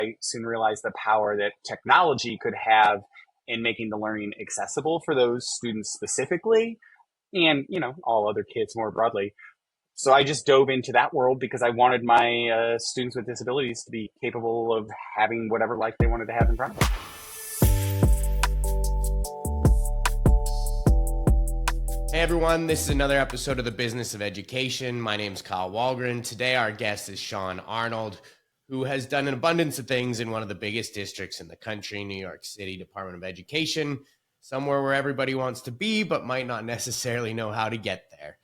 I soon realized the power that technology could have in making the learning accessible for those students specifically and, all other kids more broadly. So I just dove into that world because I wanted my students with disabilities to be capable of having whatever life they wanted to have in front of them. Hey everyone, this is another episode of The Business of Education. My name is Kyle Walgren. Today our guest is Sean Arnold, who has done an abundance of things in one of the biggest districts in the country, New York City Department of Education, somewhere where everybody wants to be, but might not necessarily know how to get there.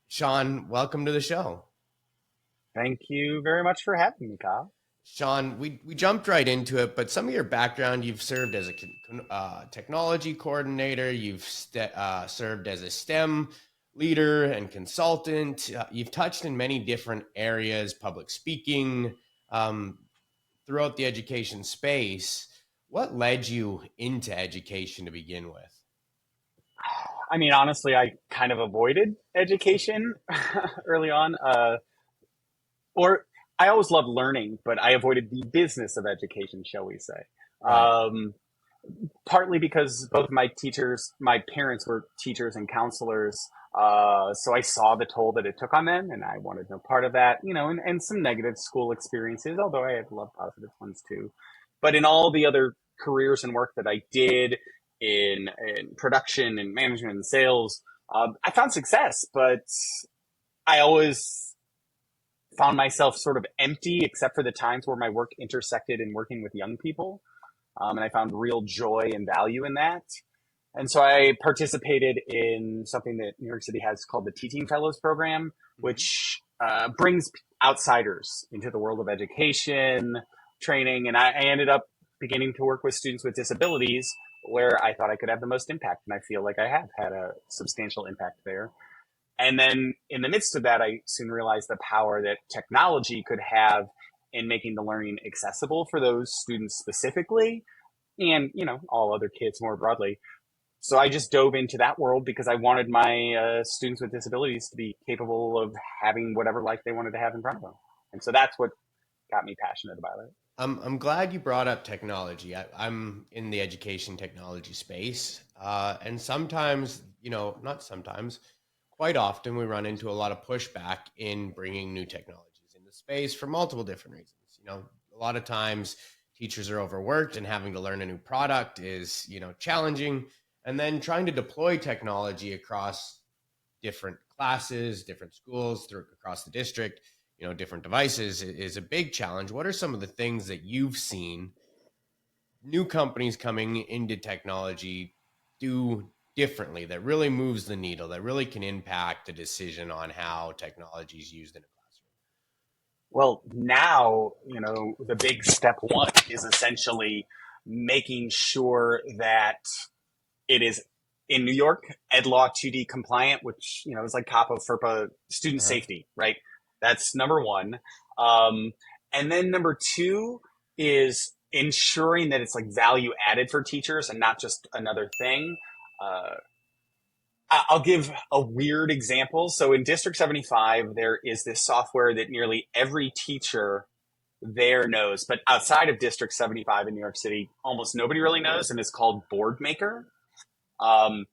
Sean, welcome to the show. Thank you very much for having me, Kyle. Sean, we jumped right into it, but some of your background, you've served as a technology coordinator, you've served as a STEM leader and consultant. You've touched in many different areas, public speaking, throughout the education space. What led you into education to begin with? I mean, honestly, I kind of avoided education early on. Or I always loved learning, but I avoided the business of education, shall we say. Right. Partly because both my parents were teachers and counselors. So I saw the toll that it took on them, and I wanted no part of that, and some negative school experiences, although I had a lot of positive ones too. But in all the other careers and work that I did in production and management and sales, I found success, but I always found myself sort of empty, except for the times where my work intersected in working with young people. And I found real joy and value in that. And so I participated in something that New York City has called the Teaching Fellows Program, which brings outsiders into the world of education, training. And I ended up beginning to work with students with disabilities where I thought I could have the most impact. And I feel like I have had a substantial impact there. And then in the midst of that, I soon realized the power that technology could have in making the learning accessible for those students specifically and, all other kids more broadly. So I just dove into that world because I wanted my students with disabilities to be capable of having whatever life they wanted to have in front of them. And so that's what got me passionate about it. I'm glad you brought up technology. I'm in the education technology space. And sometimes, not sometimes, quite often we run into a lot of pushback in bringing new technologies into space for multiple different reasons. A lot of times teachers are overworked and having to learn a new product is, challenging. And then trying to deploy technology across different classes, different schools, across the district, different devices is a big challenge. What are some of the things that you've seen new companies coming into technology do differently that really moves the needle, that really can impact the decision on how technology is used in a classroom? Well, now, the big step one is essentially making sure that it is in New York, Ed Law 2D compliant, which, is like COPPA, FERPA, student Uh-huh. safety, right? That's number one. And then number two is ensuring that it's like value added for teachers and not just another thing. Uh, I'll give a weird example. So in District 75, there is this software that nearly every teacher there knows, but outside of District 75 in New York City, almost nobody really knows, and it's called Board Maker. Um,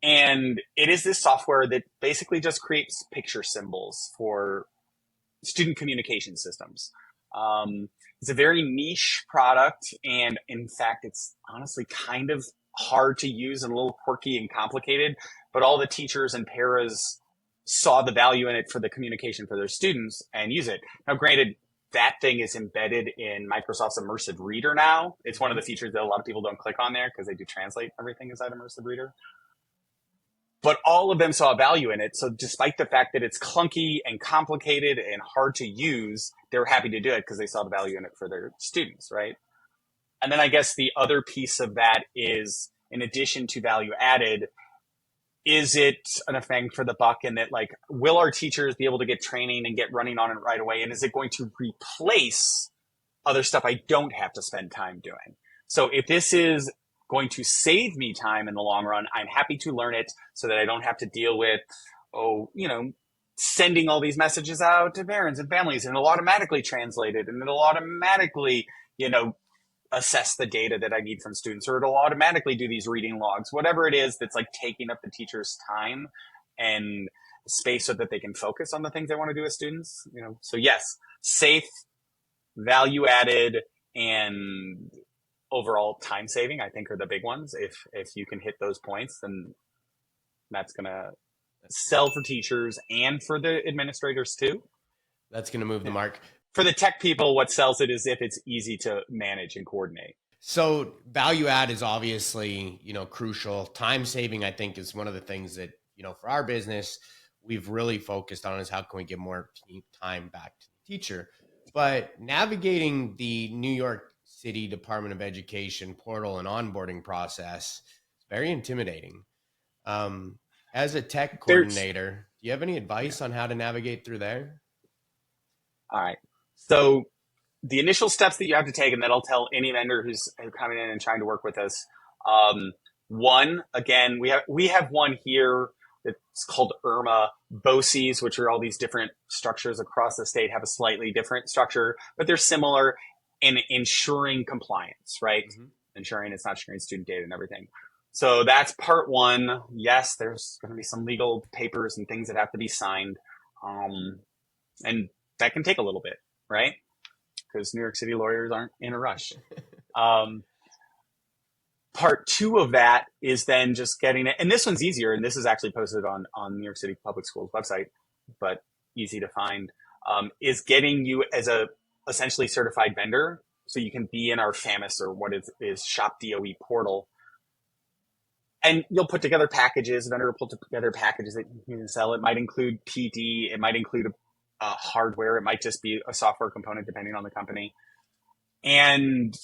and it is this software that basically just creates picture symbols for student communication systems. It's a very niche product. And in fact, it's honestly kind of hard to use and a little quirky and complicated. But all the teachers and paras saw the value in it for the communication for their students and use it. Now, granted, that thing is embedded in Microsoft's Immersive Reader now. It's one of the features that a lot of people don't click on there because they do translate everything inside Immersive Reader. But all of them saw value in it. So despite the fact that it's clunky and complicated and hard to use, they were happy to do it because they saw the value in it for their students, right? And then I guess the other piece of that is, in addition to value added, is it a bang for the buck in that, like, will our teachers be able to get training and get running on it right away? And is it going to replace other stuff I don't have to spend time doing? So if this is going to save me time in the long run, I'm happy to learn it so that I don't have to deal with, sending all these messages out to parents and families, and it'll automatically translate it, and it'll automatically, assess the data that I need from students, or it'll automatically do these reading logs, whatever it is that's like taking up the teacher's time and space so that they can focus on the things they want to do with students. So yes, safe, value added, and overall time saving, I think, are the big ones. If you can hit those points, then that's gonna sell for teachers and for the administrators too. That's going to move the Yeah. mark. For the tech people, what sells it is if it's easy to manage and coordinate. So value add is obviously, crucial. Time saving, I think, is one of the things that, for our business, we've really focused on is how can we give more time back to the teacher. But navigating the New York City Department of Education portal and onboarding process is very intimidating. As a tech There's coordinator, do you have any advice on how to navigate through there? All right. So the initial steps that you have to take, and that I'll tell any vendor who's coming in and trying to work with us. One, again, we have one here that's called IRMA. BOCES, which are all these different structures across the state, have a slightly different structure, but they're similar in ensuring compliance, right? Mm-hmm. Ensuring it's not sharing student data and everything. So that's part one. Yes, there's going to be some legal papers and things that have to be signed. And that can take a little bit, right? Because New York City lawyers aren't in a rush. Part two of that is then just getting it, and this one's easier, and this is actually posted on New York City Public Schools website, but easy to find, is getting you as a essentially certified vendor, so you can be in our FAMUS, or what is Shop DOE portal, and you'll put together packages. A vendor will put together packages that you can sell. It might include PD, it might include hardware, it might just be a software component depending on the company, and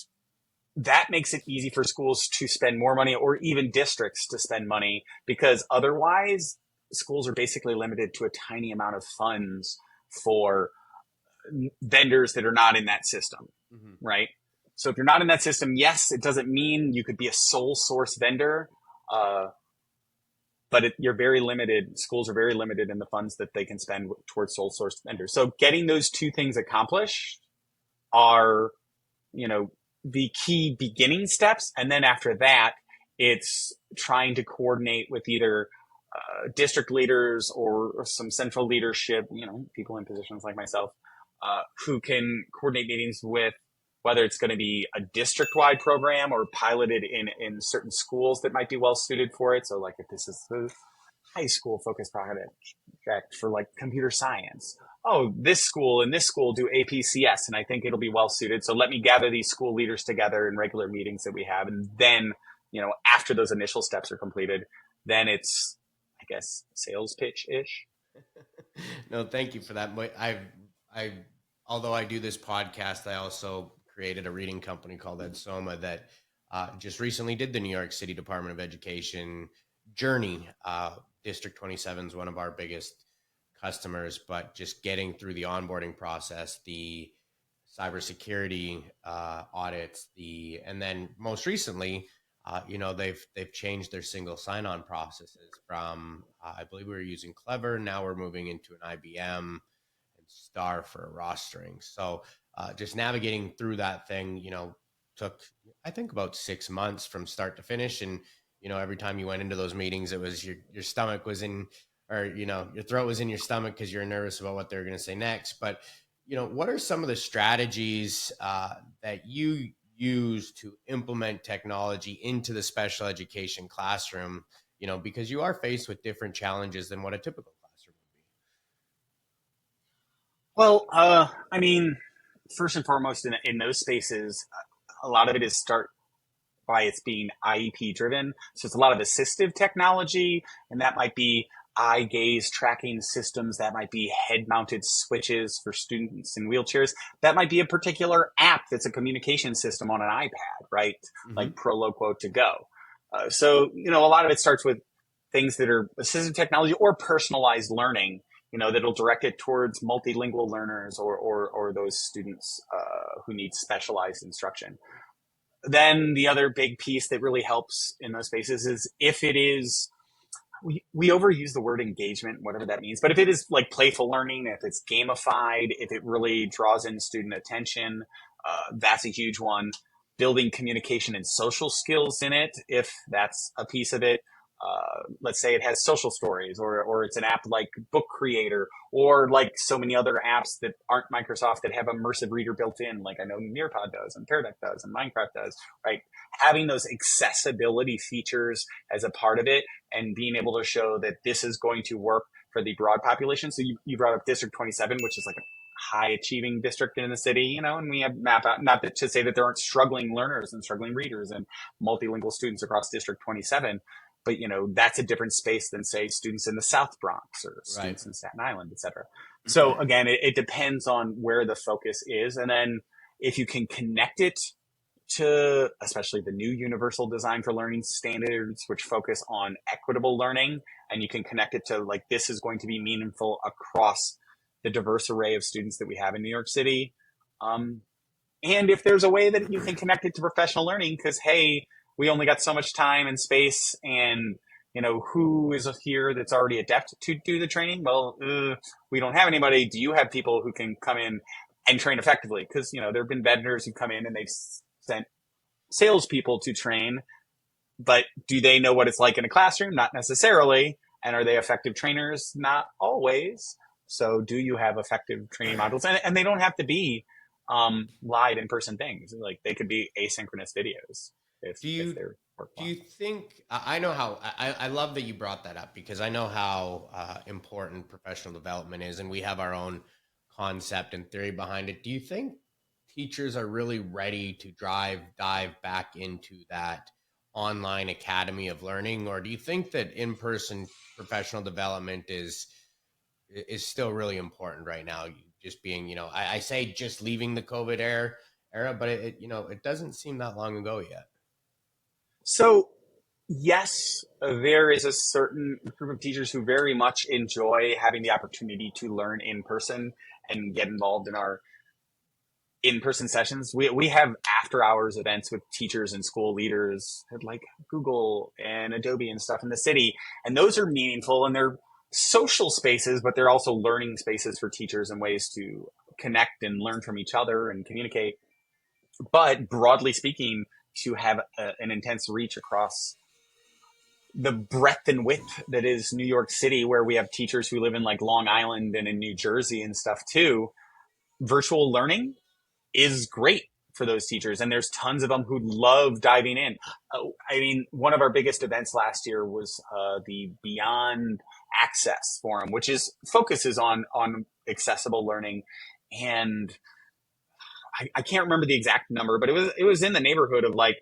that makes it easy for schools to spend more money, or even districts to spend money, because otherwise schools are basically limited to a tiny amount of funds for vendors that are not in that system, right? So if you're not in that system, yes, it doesn't mean you could be a sole source vendor, but you're very limited. Schools are very limited in the funds that they can spend towards sole source vendors. So getting those two things accomplished are, the key beginning steps. And then after that, it's trying to coordinate with either district leaders or some central leadership, people in positions like myself, who can coordinate meetings with, whether it's going to be a district-wide program or piloted in certain schools that might be well suited for it. So like if this is the high school focused project for like computer science, oh, this school and this school do APCS, and I think it'll be well suited. So let me gather these school leaders together in regular meetings that we have. And then, after those initial steps are completed, then it's, I guess, sales pitch-ish. No, thank you for that. I, although I do this podcast, I also created a reading company called Edsoma that just recently did the New York City Department of Education journey. District 27 is one of our biggest customers, but just getting through the onboarding process, the cybersecurity audits, and then most recently, they've changed their single sign-on processes from I believe we were using Clever, now we're moving into an IBM and Star for rostering. So just navigating through that thing, took I think about 6 months from start to finish, and every time you went into those meetings, it was your stomach was in, or your throat was in your stomach because you're nervous about what they're going to say next. But what are some of the strategies that you use to implement technology into the special education classroom? Because you are faced with different challenges than what a typical classroom Well, I mean, first and foremost, in those spaces, a lot of it is start by it's being IEP driven. So it's a lot of assistive technology, and that might be eye gaze tracking systems. That might be head mounted switches for students in wheelchairs. That might be a particular app that's a communication system on an iPad, right? be. Like Proloquo to go. So, a lot of it starts with things that are assistive technology or personalized learning, that'll direct it towards multilingual learners or those students who need specialized instruction. Then the other big piece that really helps in those spaces is if it is we overuse the word engagement, whatever that means. But if it is like playful learning, if it's gamified, if it really draws in student attention, that's a huge one. Building communication and social skills in it, if that's a piece of it. Let's say it has social stories, or it's an app like Book Creator, or like so many other apps that aren't Microsoft that have immersive reader built in, like I know Nearpod does, and Pear Deck does, and Minecraft does, right? Having those accessibility features as a part of it, and being able to show that this is going to work for the broad population. So you brought up District 27, which is like a high achieving district in the city, and we have map out, not to say that there aren't struggling learners and struggling readers and multilingual students across District 27, but that's a different space than say students in the South Bronx or Right. students in Staten Island, et cetera. So again, it depends on where the focus is. And then if you can connect it to especially the new universal design for learning standards, which focus on equitable learning, and you can connect it to like, this is going to be meaningful across the diverse array of students that we have in New York City. And if there's a way that you can connect it to professional learning, because hey, we only got so much time and space, and who is here that's already adept to do the training? Well, we don't have anybody. Do you have people who can come in and train effectively? Because there have been vendors who come in and they've sent salespeople to train, but do they know what it's like in a classroom? Not necessarily. And are they effective trainers? Not always. So do you have effective training modules? And they don't have to be live in-person things. Like they could be asynchronous videos Do if you they're do worthwhile. you think I know how I love that you brought that up because I know how important professional development is, and we have our own concept and theory behind it. Do you think teachers are really ready to dive back into that online academy of learning, or do you think that in-person professional development is still really important right now? Just being, I say just leaving the COVID era, but it doesn't seem that long ago yet. So yes, there is a certain group of teachers who very much enjoy having the opportunity to learn in person and get involved in our in-person sessions. We have after hours events with teachers and school leaders at like Google and Adobe and stuff in the city. And those are meaningful and they're social spaces, but they're also learning spaces for teachers and ways to connect and learn from each other and communicate. But broadly speaking, to have an intense reach across the breadth and width that is New York City, where we have teachers who live in like Long Island and in New Jersey and stuff too, virtual learning is great for those teachers. And there's tons of them who love diving in. I mean, one of our biggest events last year was the Beyond Access Forum, which focuses on accessible learning. And I can't remember the exact number, but it was in the neighborhood of like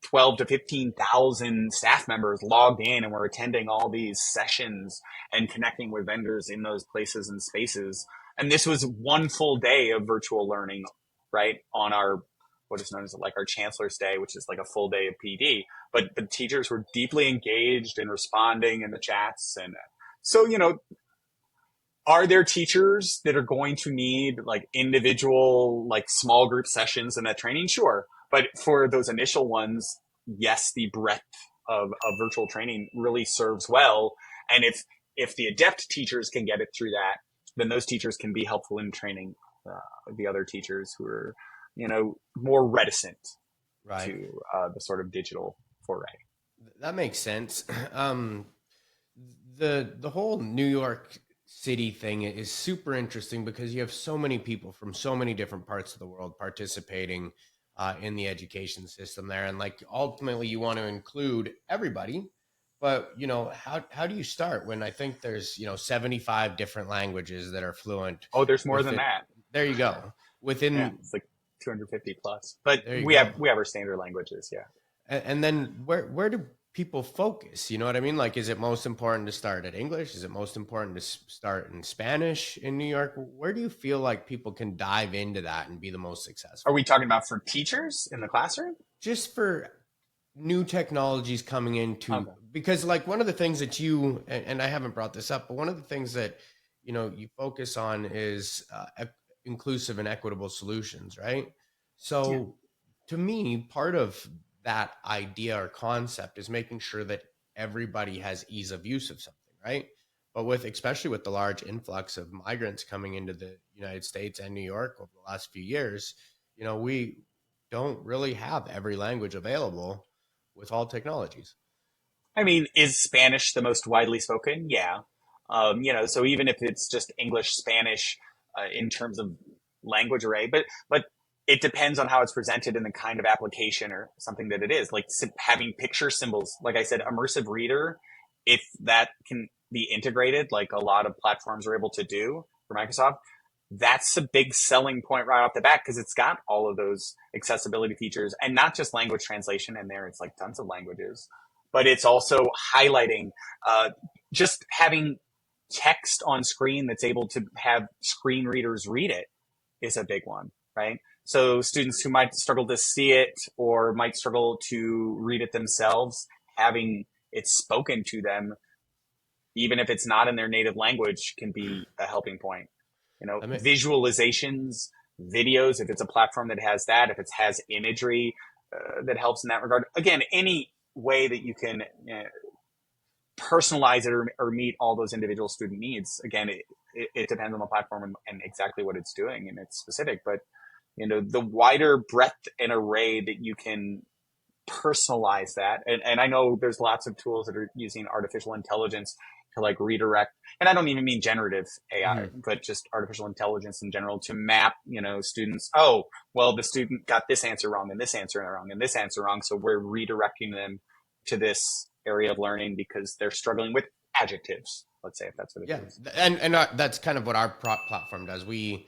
12 to 15,000 staff members logged in and were attending all these sessions and connecting with vendors in those places and spaces. And this was one full day of virtual learning, right? On what is known as like our Chancellor's Day, which is like a full day of PD. But the teachers were deeply engaged and responding in the chats. And so, are there teachers that are going to need like individual, like small group sessions in that training? Sure. But for those initial ones, yes, the breadth of virtual training really serves well. And if the adept teachers can get it through that, then those teachers can be helpful in training the other teachers who are, more reticent Right. to the sort of digital foray. That makes sense. The whole New York City thing is super interesting because you have so many people from so many different parts of the world participating in the education system there, and like ultimately you want to include everybody. But how do you start when I think there's 75 different languages that are fluent Oh, there's more than within? that. There you go. Yeah, Within it's like 250 plus. But there you we have go. we have our standard languages. Yeah. And then where do people focus? You know what I mean? Like, is it most important to start at English? Is it most important to start in Spanish in New York? Where do you feel like people can dive into that and be the most Are successful? we talking about for teachers in the classroom? Just for new technologies coming into, Okay. because like one of the things that and I haven't brought this up, but one of the things that you focus on is inclusive and equitable solutions, right? Yeah. So to me, part of that idea or concept is making sure that everybody has ease of use of something, right? But with, especially with the large influx of migrants coming into the United States and New York over the last few years, we don't really have every language available with all technologies. I mean, is Spanish the most widely spoken? Yeah. So even if it's just English, Spanish, in terms of language array, but it depends on how it's presented and the kind of application or something that it is. Like having picture symbols, like I said, immersive reader, if that can be integrated, like a lot of platforms are able to do for Microsoft, that's a big selling point right off the bat because it's got all of those accessibility features and not just language translation in there. It's like tons of languages, but it's also highlighting, uh, just having text on screen that's able to have screen readers read it is a big one, right? So students who might struggle to see it or might struggle to read it themselves, having it spoken to them, even if it's not in their native language, can be a helping point. I mean, Visualizations, videos, if it's a platform that has that, if it has imagery that helps in that regard. Again, any way that you can personalize it or meet all those individual student needs. Again, it depends on the platform and exactly what it's doing and it's specific. But the wider breadth and array that you can personalize that. And I know there's lots of tools that are using artificial intelligence to like redirect, and I don't even mean generative AI, mhm. but just artificial intelligence in general to map, students. Oh, well, the student got this answer wrong and this answer wrong and this answer wrong. So we're redirecting them to this area of learning because they're struggling with adjectives. Let's say if that's what it Yeah, is. and that's kind of what our platform does. We,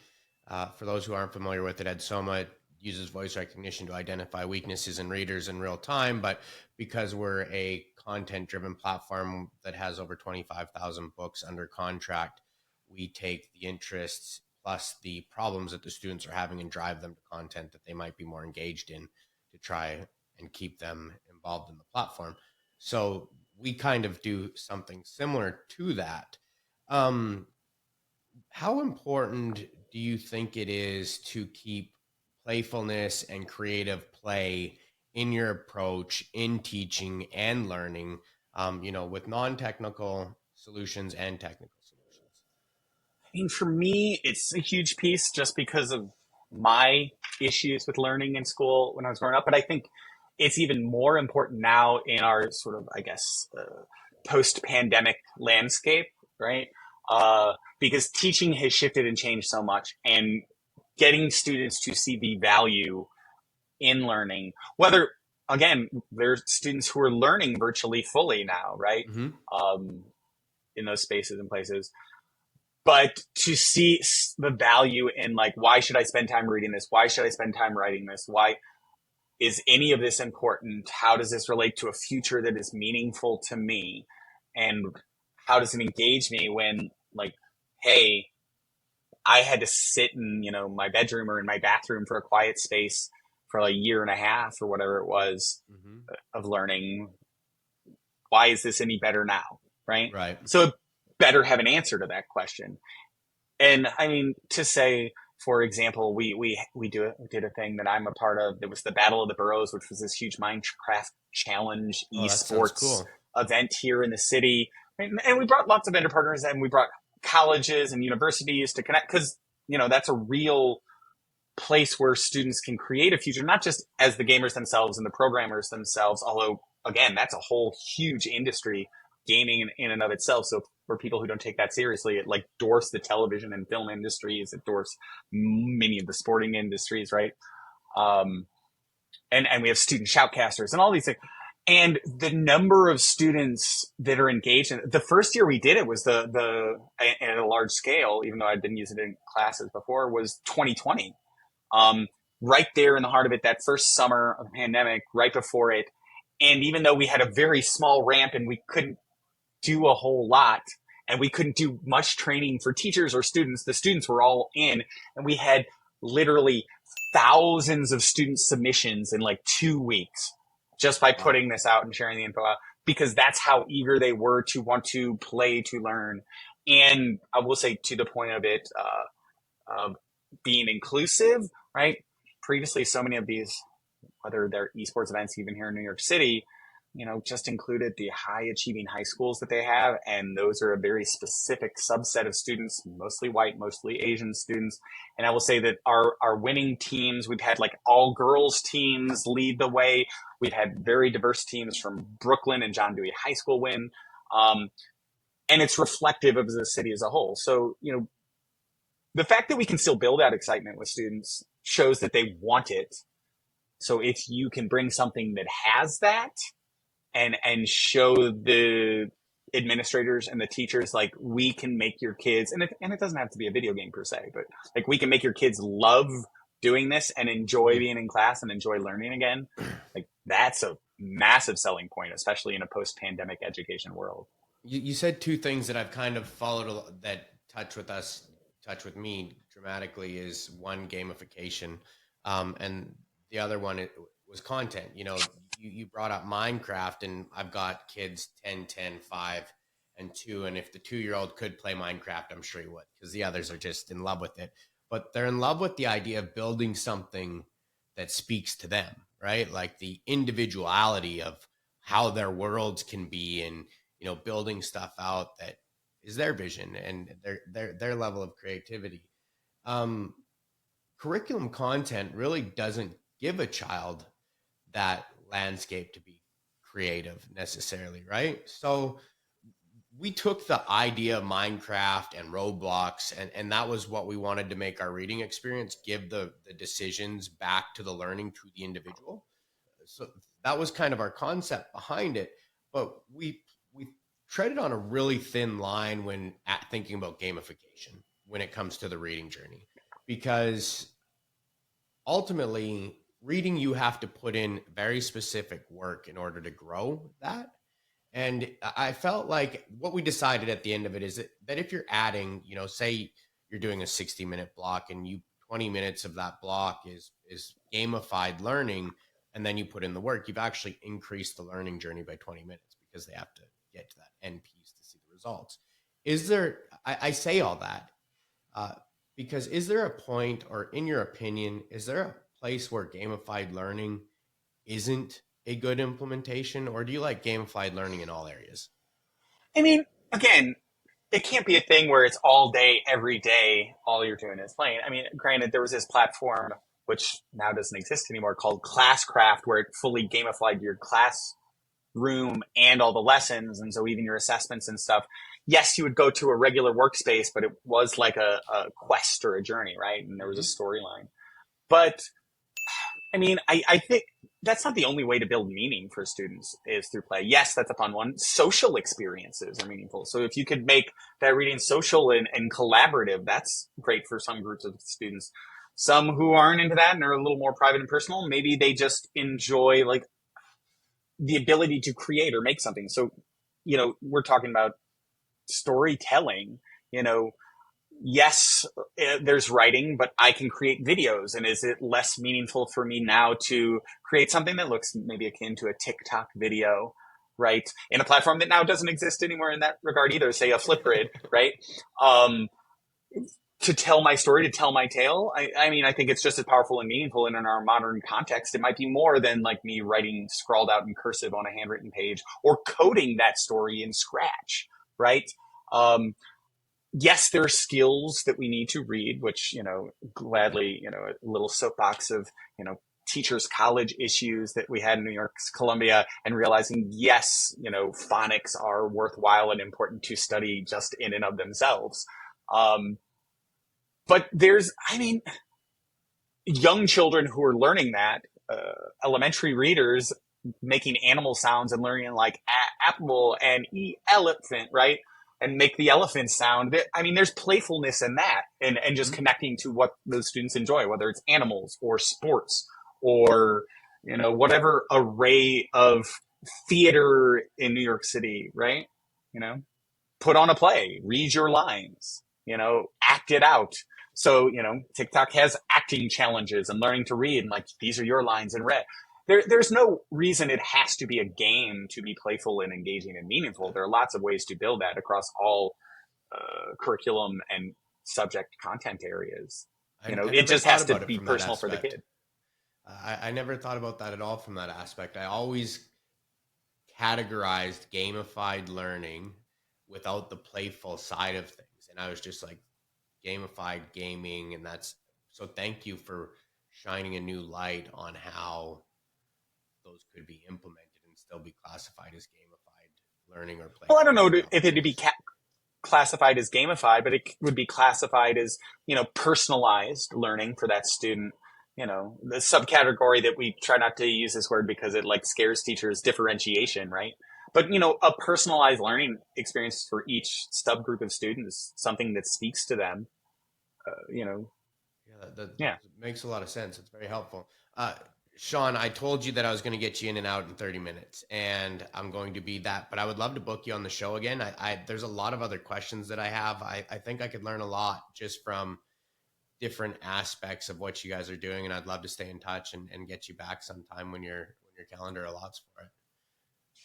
for those who aren't familiar with it, Edsoma, it uses voice recognition to identify weaknesses in readers in real time. But because we're a content-driven platform that has over 25,000 books under contract, we take the interests plus the problems that the students are having and drive them to content that they might be more engaged in to try and keep them involved in the platform. So we kind of do something similar to that. um, how important do you think it is to keep playfulness and creative play in your approach in teaching and learning, with non-technical solutions and technical solutions? I mean, for me, it's a huge piece just because of my issues with learning in school when I was growing up. But I think it's even more important now in our sort of, I guess, post pandemic landscape, right? Because teaching has shifted and changed so much, and getting students to see the value in learning, whether, again, there's students who are learning virtually fully now, right? Hmm. Um, in those spaces and places, but to see the value in, like, why should I spend time reading this, why should I spend time writing this, why is any of this important, how does this relate to a future that is meaningful to me, and how does it engage me when, like, hey, I had to sit in my bedroom or in my bathroom for a quiet space for like a year and a half or whatever it was Hmm. of learning. Why is this any better now, right? Right. So it better have an answer to that question. And I mean, to say, for example, we did a thing that I'm a part of. That was the Battle of the Boroughs, which was this huge Minecraft challenge Oh, that sounds esports cool. event here in the city. And we brought lots of vendor partners, and we brought colleges and universities to connect because that's a real place where students can create a future, not just as the gamers themselves and the programmers themselves, although, again, that's a whole huge industry, gaming in and of itself. So for people who don't take that seriously, it like dwarfs the television and film industries, it dwarfs many of the sporting industries, right? Um, and we have student shoutcasters and all these things. And the number of students that are engaged in the first year we did it was the at a large scale, even though I'd been using it in classes before, was 2020. um, right there in the heart of it, that first summer of the pandemic, right before it. And even though we had a very small ramp and we couldn't do a whole lot, and we couldn't do much training for teachers or students, the students were all in, and we had literally thousands of student submissions in like 2 weeks just by Wow. putting this out and sharing the info out because that's how eager they were to want to play, to learn. And I will say, to the point of it, being inclusive, right? Previously, so many of these, whether they're esports events, even here in New York City, just included the high achieving high schools that they have. And those are a very specific subset of students, mostly white, mostly Asian students. And I will say that our winning teams, we've had like all girls teams lead the way. We've had very diverse teams from Brooklyn and John Dewey High School win. Um, and it's reflective of the city as a whole. So, the fact that we can still build that excitement with students shows that they want it. So if you can bring something that has that, and show the administrators and the teachers like we can make your kids, and it doesn't have to be a video game per se, but like we can make your kids love doing this and enjoy being in class and enjoy learning again. Like that's a massive selling point, especially in a post-pandemic education world. You said two things that I've kind of followed that touch with me dramatically is one, gamification, and the other one was content. You brought up Minecraft, and I've got kids 10, 10, 5, and 2. And if the 2-year-old could play Minecraft, I'm sure he would, because the others are just in love with it. But they're in love with the idea of building something that speaks to them, right? Like the individuality of how their worlds can be, and building stuff out that is their vision and their level of creativity. Curriculum content really doesn't give a child that landscape to be creative necessarily, right? So we took the idea of Minecraft and Roblox, and that was what we wanted to make our reading experience, give the decisions back to the learning to the individual. So that was kind of our concept behind it. But we treaded on a really thin line when thinking about gamification when it comes to the reading journey, because ultimately reading, you have to put in very specific work in order to grow that. And I felt like what we decided at the end of it is that if you're adding, say you're doing a 60-minute block, and 20 minutes of that block is gamified learning, and then you put in the work, you've actually increased the learning journey by 20 minutes, because they have to get to that end piece to see the results. I say all that because is there a point, or in your opinion, is there a place where gamified learning isn't a good implementation, or do you like gamified learning in all areas? I mean, again, it can't be a thing where it's all day, every day, all you're doing is playing. I mean, granted, there was this platform, which now doesn't exist anymore, called Classcraft, where it fully gamified your classroom and all the lessons. And so even your assessments and stuff. Yes, you would go to a regular workspace, but it was like a quest or a journey, right? And there was a Mm-hmm. storyline. But I mean, I think that's not the only way to build meaning for students is through play. Yes, that's a fun one. Social experiences are meaningful. So if you could make that reading social and collaborative, that's great for some groups of students. Some who aren't into that and are a little more private and personal, maybe they just enjoy like the ability to create or make something. So, we're talking about storytelling, you know, yes, there's writing, but I can create videos. And is it less meaningful for me now to create something that looks maybe akin to a TikTok video, right? In a platform that now doesn't exist anymore in that regard either, say a Flipgrid, right? Um, to tell my story, to tell my tale. I mean, I think it's just as powerful and meaningful. And in our modern context, it might be more than like me writing scrawled out in cursive on a handwritten page or coding that story in Scratch, right? Um, yes, there are skills that we need to read, which, gladly, a little soapbox of, teachers college issues that we had in New York's Columbia, and realizing, yes, phonics are worthwhile and important to study just in and of themselves. Um, but I mean, young children who are learning that, elementary readers making animal sounds and learning like apple and elephant, right? And make the elephant sound. I mean, there's playfulness in that, and just Mm-hmm. connecting to what those students enjoy, whether it's animals or sports or, whatever array of theater in New York City, right? You know, put on a play, read your lines, act it out. So, TikTok has acting challenges and learning to read, and like, these are your lines in red. There's no reason it has to be a game to be playful and engaging and meaningful. There are lots of ways to build that across all curriculum and subject content areas. I It never just thought has to about it be from that personal for the aspect. kid. I never thought about that at all from that aspect. I always categorized gamified learning without the playful side of things. And I was just like, gamified gaming, and that's so thank you for shining a new light on how those could be implemented and still be classified as gamified learning or Well, I playful don't know learning if it'd be opportunities. classified as gamified, but it would be classified as, personalized learning for that student. The subcategory that we try not to use this word because it like scares teachers, differentiation, right? But, a personalized learning experience for each subgroup of students, something that speaks to them, you know, Yeah, that yeah. makes a lot of sense. It's very helpful. Uh, Sean, I told you that I was going to get you in and out in 30 minutes, and I'm going to be that. But I would love to book you on the show again. There's a lot of other questions that I have. I think I could learn a lot just from different aspects of what you guys are doing, and I'd love to stay in touch and get you back sometime when your calendar allows for it.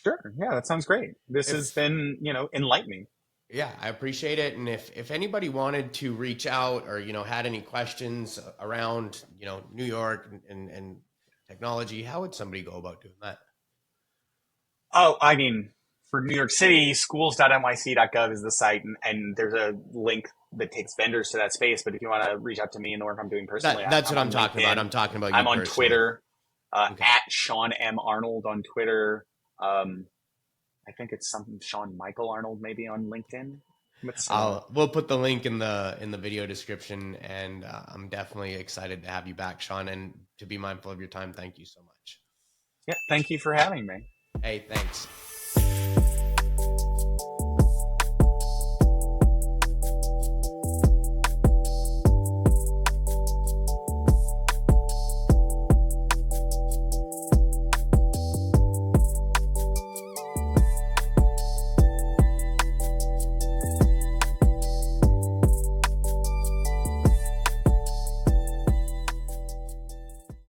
Sure. Yeah, that sounds great. This has If been, enlightening. Yeah, I appreciate it. And if anybody wanted to reach out or had any questions around New York and technology, how would somebody go about doing that? Oh, I mean, for New York City, schools.nyc.gov is the site, and there's a link that takes vendors to that space. But if you want to reach out to me and the work I'm doing personally, That's I'm what I'm on talking about. LinkedIn. I'm talking about you I'm on personally. Twitter, Okay. at Sean M. Arnold on Twitter. Um, I think it's something Sean Michael Arnold maybe on LinkedIn. But similar. We'll put the link in the video description, and I'm definitely excited to have you back, Sean. And to be mindful of your time, thank you so much. Yeah, thank you for having me. Hey, thanks.